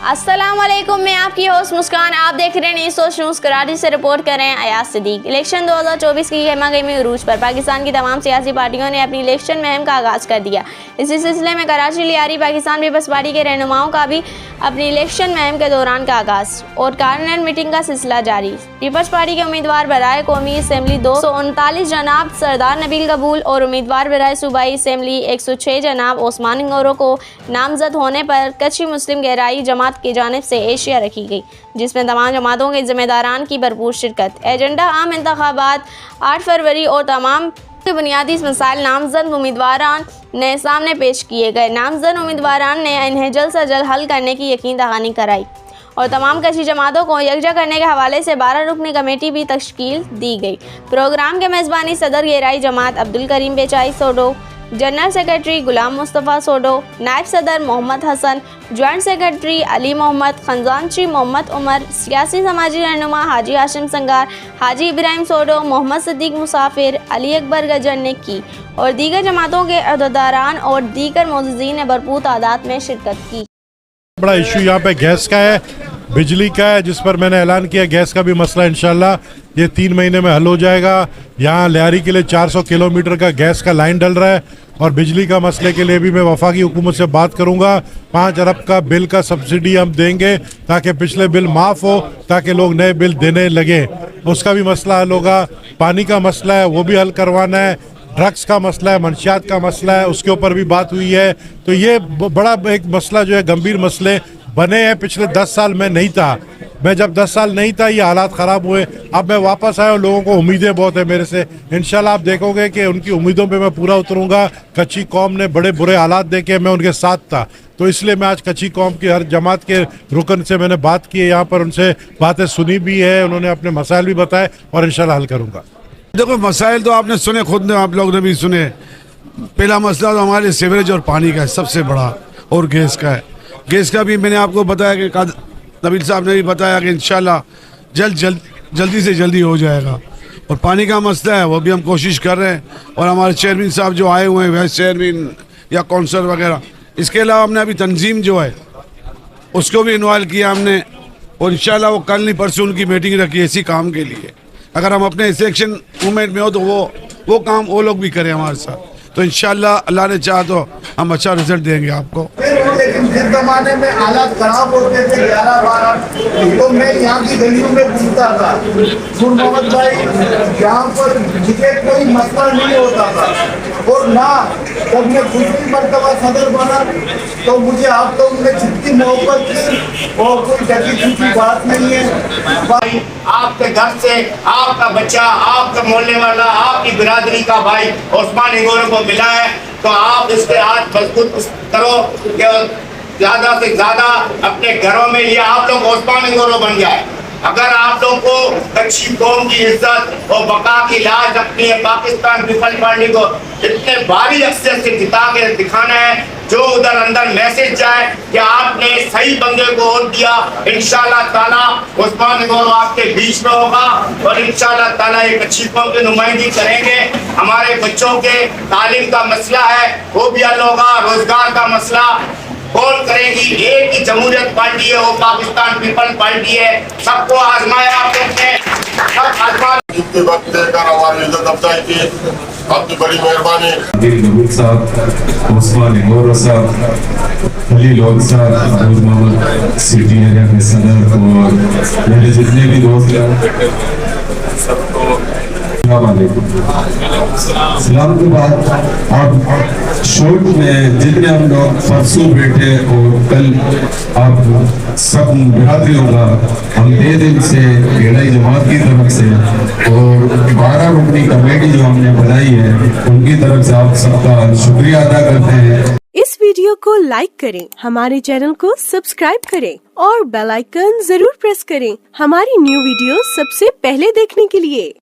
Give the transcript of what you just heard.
अस्सलाम वालेकुम, मैं आपकी होस्ट मुस्कान। आप देख रहे हैं सोच न्यूज़। कराची से रिपोर्ट कर रहे हैं अयाज सिद्दीक। इलेक्शन 2024 की गहमा गहमी उरूज पर पाकिस्तान की तमाम सियासी पार्टियों ने अपनी इलेक्शन मुहिम का आगाज़ कर दिया। इसी सिलसिले में कराची लियारी पाकिस्तान पीपल्स पार्टी के रहनुमाओं का भी अपनी इलेक्शन मुहिम के दौरान का आगाज़ और कार्नर मीटिंग का सिलसिला जारी। पीपल्स पार्टी के उम्मीदवार बराए कौमी असम्बली 239 जनाब सरदार नबील कबूल और उम्मीदवार बराए सूबाई असम्बली 106 जनाब ओस्मान इंगोरो को नामजद होने पर कच्ची मुस्लिम गहराई जमात की जानिब से एशिया रखी गई, जिसमें तमाम जमातों के जिम्मेदारान की भरपूर शिरकत। एजेंडा आम इंतखाबात 8 फरवरी और तमाम बुनियादी मसाइल नामजद उम्मीदवारान ने सामने पेश किए गए। नामजद उम्मीदवारान ने इन्हें जल्द से जल्द हल करने की यकीन दहानी कराई और तमाम कशी जमातों को यकजा करने के हवाले से 12 रुकनी कमेटी भी तश्कील दी गई। प्रोग्राम के मेज़बानी सदर गहराई जमात अब्दुल करीम बेचाई सोडो, जनरल सेक्रेटरी गुलाम मुस्तफ़ा सोडो, नायब सदर मोहम्मद हसन, जॉइंट सेक्रेटरी अली मोहम्मद, खजानची मोहम्मद उमर, सियासी समाजी रहनुमा हाजी हाशिम संगार, हाजी इब्राहिम सोडो, मोहम्मद सिद्दीक मुसाफिर, अली अकबर गजर ने की और दीगर जमातों के अहदेदारान और दीगर मोअज़्ज़िज़ीन ने भरपूर तादाद में शिरकत की। बड़ा इशू यहाँ पे गैस का है, बिजली का है, जिस पर मैंने ऐलान किया गैस का भी मसला इंशाल्लाह ये 3 महीने में हल हो जाएगा। यहाँ लियारी के लिए 400 किलोमीटर का गैस का लाइन डल रहा है और बिजली का मसले के लिए भी मैं वफाकी हुकूमत से बात करूँगा। 5 अरब का बिल का सब्सिडी हम देंगे ताकि पिछले बिल माफ़ हो, ताकि लोग नए बिल देने लगे। उसका भी मसला हल होगा। पानी का मसला है, वो भी हल करवाना है। ड्रग्स का मसला है, मंशियात का मसला है, उसके ऊपर भी बात हुई है। तो ये बड़ा एक मसला जो है, गंभीर मसले बने हैं। पिछले 10 साल में नहीं था, मैं जब 10 साल नहीं था ये हालात ख़राब हुए। अब मैं वापस आया और लोगों को उम्मीदें बहुत है मेरे से। इंशाल्लाह आप देखोगे कि उनकी उम्मीदों पे मैं पूरा उतरूंगा। कच्ची कौम ने बड़े बुरे हालात देखे, मैं उनके साथ था, तो इसलिए मैं आज कच्ची कौम की हर जमात के रुकन से मैंने बात की है, यहाँ पर उनसे बातें सुनी भी है, उन्होंने अपने मसाइल भी बताए और इंशाल्लाह हल करूँगा। देखो मसाइल तो आपने सुने, खुद ने आप लोग ने भी सुने। पहला मसला तो हमारे सीवरेज और पानी का है सबसे बड़ा, और गैस का है। गैस का भी मैंने आपको बताया कि नबील साहब ने भी बताया कि इंशाल्लाह जल्दी से जल्दी हो जाएगा। और पानी का मसला है, वो भी हम कोशिश कर रहे हैं। और हमारे चेयरमैन साहब जो आए हुए हैं, वाइस चेयरमैन या कौंसलर वगैरह, इसके अलावा हमने अभी तंजीम जो है उसको भी इन्वॉल्व किया हमने। और इंशाल्लाह वो कल नहीं परसों उनकी मीटिंग रखी है इसी काम के लिए। अगर हम अपने सेक्शन मूवमेंट में हो तो वो काम वो लोग भी करें हमारे साथ, तो इंशाल्लाह अल्लाह ने चाहा तो हम अच्छा रिजल्ट देंगे आपको। लेकिन जिस जमाने में हालात खराब होते थे 11-12, तो मैं यहाँ की गलियों में घूमता था। मोहम्मद भाई, यहाँ पर मुझे कोई मसला नहीं होता था। और ना जब मैं दूसरी मरतबा सदर बना तो मुझे आप लोगों ने जितनी मोहब्बत की और कोई ढकी बात नहीं है। भाई आपके घर से आपका बच्चा, आपका मोहल्ले वाला, आपकी बिरादरी का भाई ओस्मान इंगोरो को मिला है, तो आप इसके हाथ मजबूत करो कि ज्यादा से ज्यादा अपने घरों में ये आप लोग ओस्मान इंगोरो बन जाए। अगर आप लोग को कच्ची कौम की इज्जत और बका की लाज रखनी है, पाकिस्तान पीपल्स पार्टी को इतने भारी अक्सर से जिता के दिखाना है, जो उधर अंदर मैसेज जाए कि आपने सही बंदे को वोट दिया, इंशाल्लाह ताला ओस्मान इंगोरो आपके बीच में होगा और इंशाल्लाह ताला एक अच्छी कौम की नुमाइंदगी करेंगे। हमारे बच्चों के तालीम का मसला है, वो भी हल होगा। रोजगार का मसला कौन करेगी? एक ही जमहूरियत पार्टी है, वो पाकिस्तान पीपल्स पार्टी है। सबको आजमाया आप लोग ने, सब आजमा इतने वक्त देकर हमारी इज्जत अफजाई की, आपकी बड़ी मेहरबानी। कबूल साहब, ओस्मान इंगोरो साहब, अली लोग साहब, मोहम्मद सिटी एरिया के सदर और मेरे जितने भी दोस्त हैं सबको सलाम के बाद अब शोट में जितने हम लोग परसों बैठे और कल आप सब बिरादरी होगा, हम 2 दिन से गहराई जमात की तरफ से और 12 रुकनी कमेटी जो हमने बनाई है उनकी तरफ से आप सबका शुक्रिया अदा करते हैं। इस वीडियो को लाइक करें, हमारे चैनल को सब्सक्राइब करें और बेल आइकन जरूर प्रेस करें हमारी न्यू वीडियो सबसे पहले देखने के लिए।